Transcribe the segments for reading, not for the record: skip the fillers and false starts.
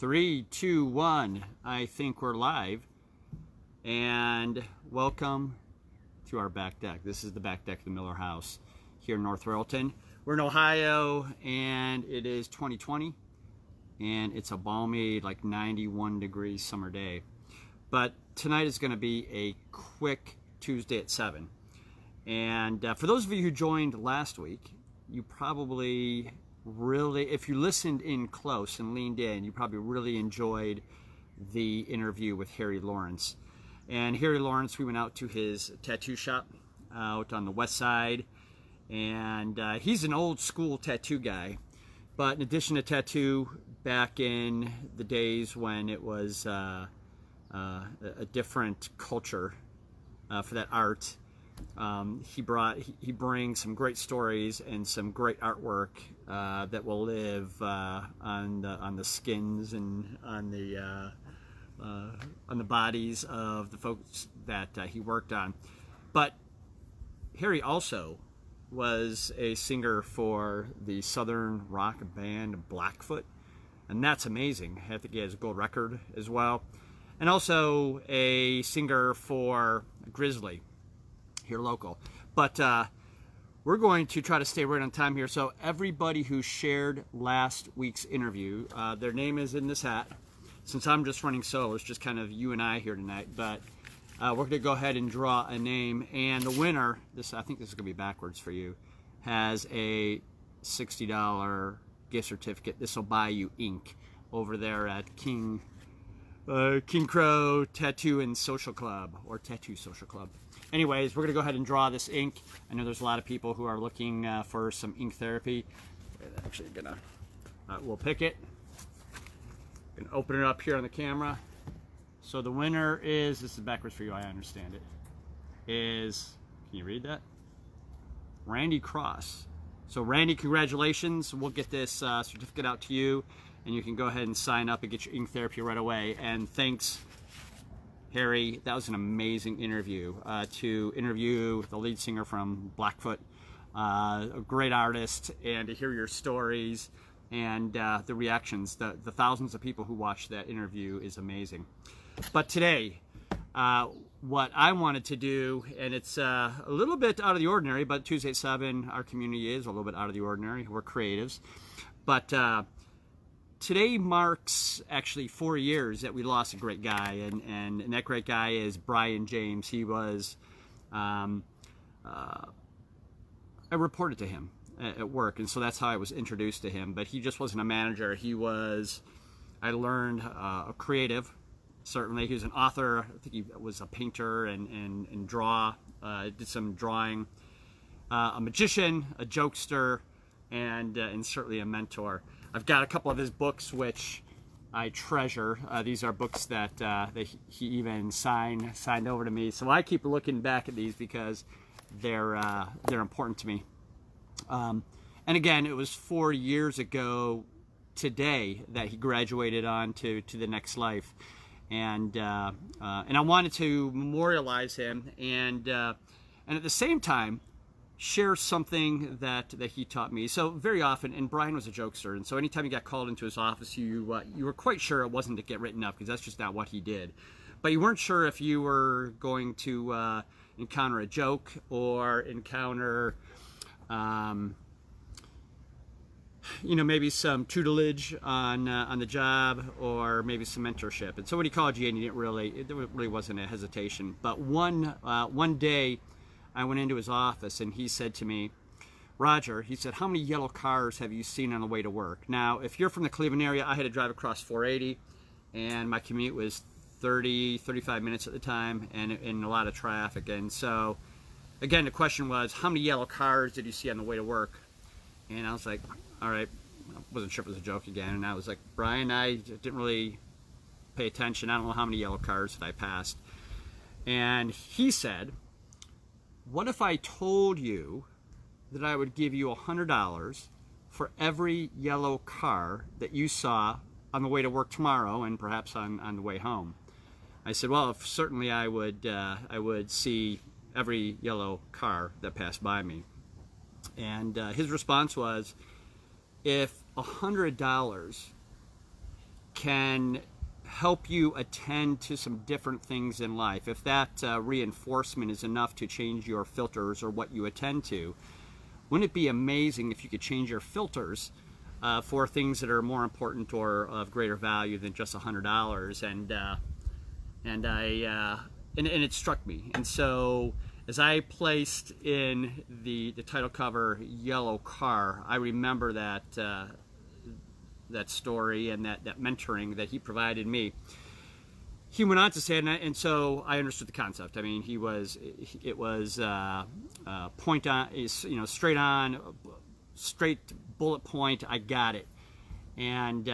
Three, two, one. I think we're live. And welcome to our back deck. This is the back deck of the Miller House here in North Royalton. We're in Ohio, and it is 2020, and it's a balmy, like 91 degrees summer day. But tonight is going to be a quick Tuesday at 7. And for those of you who joined last week, you probably really, if you listened in close and leaned in, you probably really enjoyed the interview with Harry Lawrence. And Harry Lawrence, we went out to his tattoo shop out on the west side, and he's an old school tattoo guy. But in addition to tattoo, back in the days when it was a different culture for that art, he brings some great stories and some great artwork that will live on the skins and on the bodies of the folks that he worked on. But Harry also was a singer for the southern rock band Blackfoot, and that's amazing. I think he has a gold record as well, and also a singer for Grizzly here local. But we're going to try to stay right on time here. So everybody who shared last week's interview, their name is in this hat. Since I'm just running solo, it's just kind of you and I here tonight. But we're going to go ahead and draw a name, and the winner, I think this is going to be backwards for you, has a $60 gift certificate. This will buy you ink over there at King Crow Tattoo and Social Club, or Tattoo Social Club. Anyways, we're going to go ahead and draw this ink. I know there's a lot of people who are looking for some ink therapy. We're actually gonna, we'll pick it and open it up here on the camera. So the winner is, this is backwards for you, I understand it, is, can you read that? Randy Cross. So Randy, congratulations. We'll get this certificate out to you, and you can go ahead and sign up and get your ink therapy right away. And thanks, Harry. That was an amazing interview. To interview the lead singer from Blackfoot, a great artist, and to hear your stories and the reactions, the thousands of people who watched that interview is amazing. But today, what I wanted to do, and it's a little bit out of the ordinary, but Tuesday at 7, our community is a little bit out of the ordinary. We're creatives. But today marks actually 4 years that we lost a great guy, and that great guy is Bryan James. He was, I reported to him at work, and so that's how I was introduced to him. But he just wasn't a manager. He was, I learned, a creative. Certainly, he was an author. I think he was a painter and did some drawing, a magician, a jokester, and certainly a mentor. I've got a couple of his books which I treasure. These are books that he even signed over to me. So I keep looking back at these because they're important to me. And again, it was 4 years ago today that he graduated on to the next life. And I wanted to memorialize him and at the same time share something that he taught me. So very often, and Bryan was a jokester, and so anytime he got called into his office, you were quite sure it wasn't to get written up, because that's just not what he did. But you weren't sure if you were going to encounter a joke or encounter maybe some tutelage on the job, or maybe some mentorship. And so when he called you in, there really wasn't a hesitation. But one day, I went into his office, and he said to me, Roger, he said, how many yellow cars have you seen on the way to work? Now, if you're from the Cleveland area, I had to drive across 480, and my commute was 35 minutes at the time, and in a lot of traffic. And so, again, the question was, how many yellow cars did you see on the way to work? And I was like, all right, I wasn't sure if it was a joke again. And I was like, Bryan, I didn't really pay attention. I don't know how many yellow cars that I passed. And he said, what if I told you that I would give you $100 for every yellow car that you saw on the way to work tomorrow, and perhaps on the way home? I said, well, certainly I would see every yellow car that passed by me. And his response was, if $100 can help you attend to some different things in life. If that reinforcement is enough to change your filters or what you attend to, wouldn't it be amazing if you could change your filters for things that are more important or of greater value than just $100? And it struck me. And so as I placed in the title cover "Yellow Car," I remember that story and that mentoring that he provided me. He went on to say, and so I understood the concept. I mean, it was point on, straight on, straight bullet point. I got it. And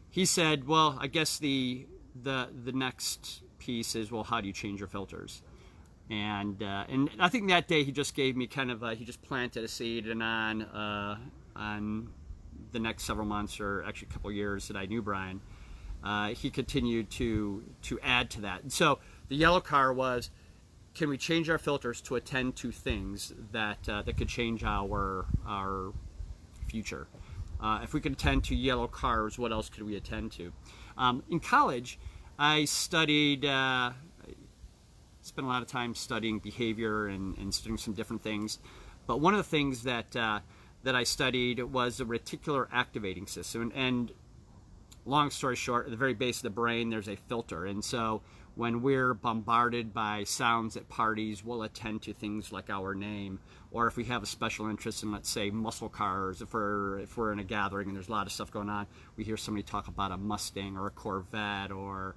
he said, well, I guess the next piece is, well, how do you change your filters? And I think that day he just gave me kind of he just planted a seed, and on the next several months, or actually a couple of years that I knew Bryan, he continued to add to that. And so the yellow car was, can we change our filters to attend to things that could change our future? If we could attend to yellow cars, what else could we attend to? In college, I studied, spent a lot of time studying behavior and studying some different things. But one of the things that I studied was the reticular activating system. And long story short, at the very base of the brain, there's a filter. And so when we're bombarded by sounds at parties, we'll attend to things like our name. Or if we have a special interest in, let's say, muscle cars, if we're in a gathering and there's a lot of stuff going on, we hear somebody talk about a Mustang or a Corvette or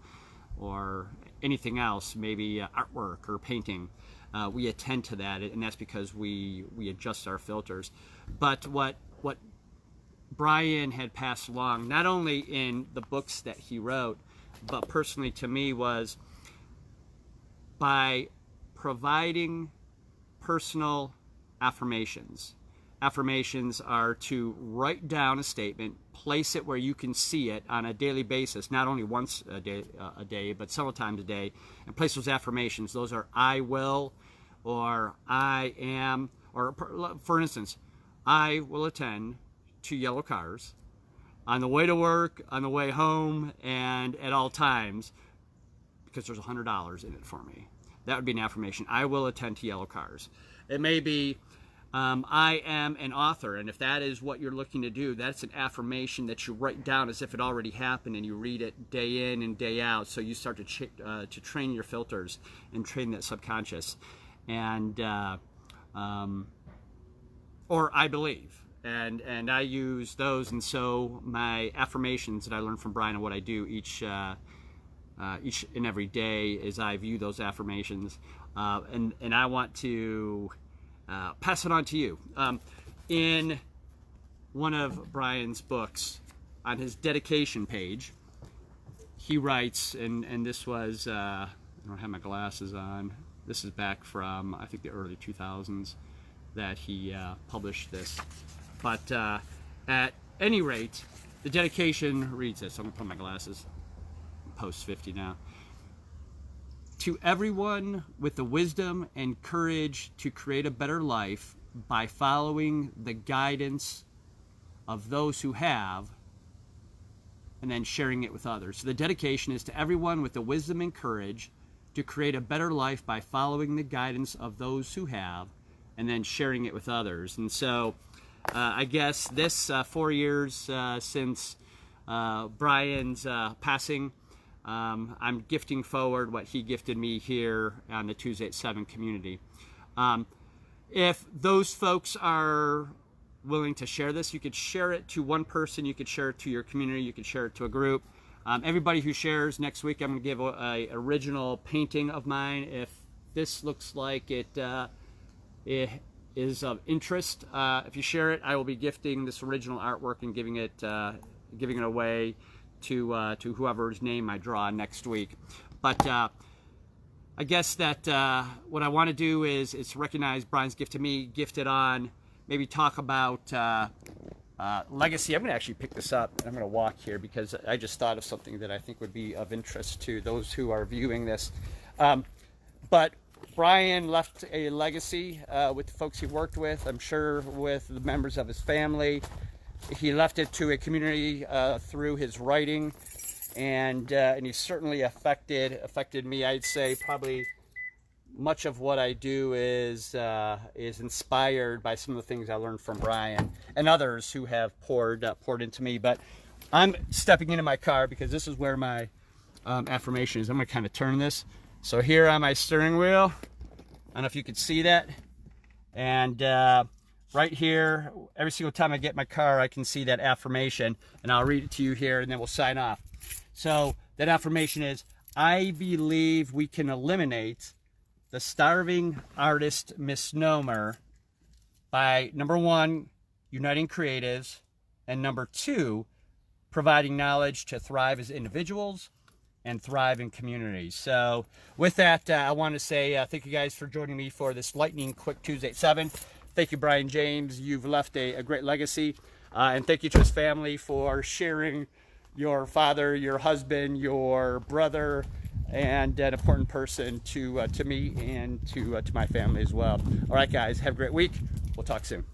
anything else, maybe artwork or painting. We attend to that, and that's because we adjust our filters. But what Bryan had passed along, not only in the books that he wrote, but personally to me, was by providing personal affirmations. Affirmations are to write down a statement, place it where you can see it on a daily basis, not only once a day, but several times a day, and place those affirmations. Those are I will, or I am, or for instance, I will attend to yellow cars on the way to work, on the way home, and at all times, because there's $100 in it for me. That would be an affirmation. I will attend to yellow cars. It may be I am an author, and if that is what you're looking to do, that's an affirmation that you write down as if it already happened, and you read it day in and day out, so you start to train your filters and train that subconscious. And or I believe, and I use those. And so my affirmations that I learned from Bryan and what I do each and every day is I view those affirmations, and I want to pass it on to you. In one of Bryan's books, on his dedication page, he writes, and this was, I don't have my glasses on, this is back from, I think, the early 2000s that he published this. But at any rate, the dedication reads this. I'm going to put my glasses, post 50 now. To everyone with the wisdom and courage to create a better life by following the guidance of those who have, and then sharing it with others. So the dedication is to everyone with the wisdom and courage to create a better life by following the guidance of those who have, and then sharing it with others. And so I guess this 4 years since Bryan's passing, I'm gifting forward what he gifted me here on the Tuesday at 7 community. If those folks are willing to share this, you could share it to one person, you could share it to your community, you could share it to a group. Everybody who shares, next week I'm going to give an original painting of mine. If this looks like it is of interest, if you share it, I will be gifting this original artwork and giving it away to whoever's name I draw next week. But I guess that what I want to do is recognize Bryan's gift to me, gift it on, maybe talk about legacy. I'm going to actually pick this up. I'm going to walk here because I just thought of something that I think would be of interest to those who are viewing this. But Bryan left a legacy with the folks he worked with, I'm sure with the members of his family. He left it to a community through his writing. and he certainly affected me. I'd say probably much of what I do is inspired by some of the things I learned from Bryan and others who have poured into me. But I'm stepping into my car because this is where my affirmation is. I'm going to kind of turn this. So here on my steering wheel, I don't know if you can see that, and right here, every single time I get in my car, I can see that affirmation, and I'll read it to you here, and then we'll sign off. So that affirmation is, I believe we can eliminate the starving artist misnomer by, number one, uniting creatives, and number two, providing knowledge to thrive as individuals and thrive in communities. So with that, I want to say thank you guys for joining me for this Lightning Quick Tuesday at 7. Thank you, Bryan James. You've left a great legacy. And thank you to his family for sharing your father, your husband, your brother, and an important person to me and to my family as well. All right, guys, have a great week. We'll talk soon.